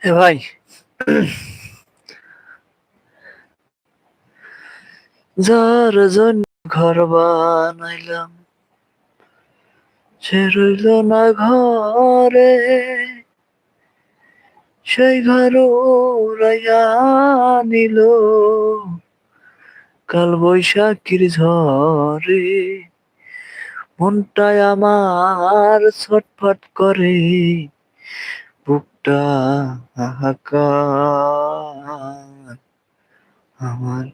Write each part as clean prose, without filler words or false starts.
এ ভাই, যার জন্য ঘর বানাইলাম সে রইল না ঘরে, সেই ঘর উড়াইয়া নিল কাল বৈশাখীর ঝড়ে। মনটায় আমার ছটফট করে, বুকটা হাহাকার। আমার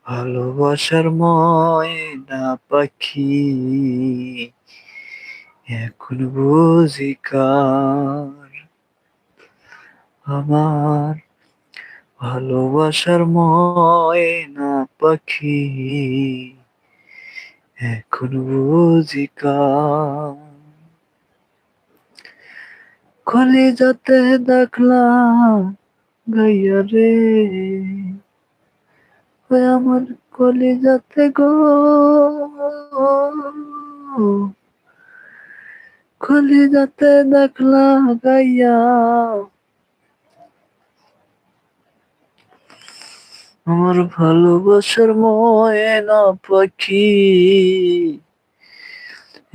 ভালোবাসার ময়না পাখি এখন বুঝি কার। আমার ভালোবাসার ময়না পাখি এখন বুঝি কার। কলিজাতে দেখলাম গাইয়া রে, ওই আমার কলিজাতে গো, কলিজাতে দেখলা গাইয়া আমার ভালোবাসার ময়না পাখি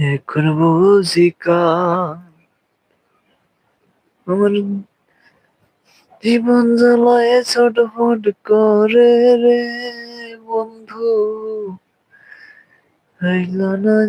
এখন বুঝি কার। আমার জীবন জ্বালায় ছটফট করে রে বন্ধু, হইল না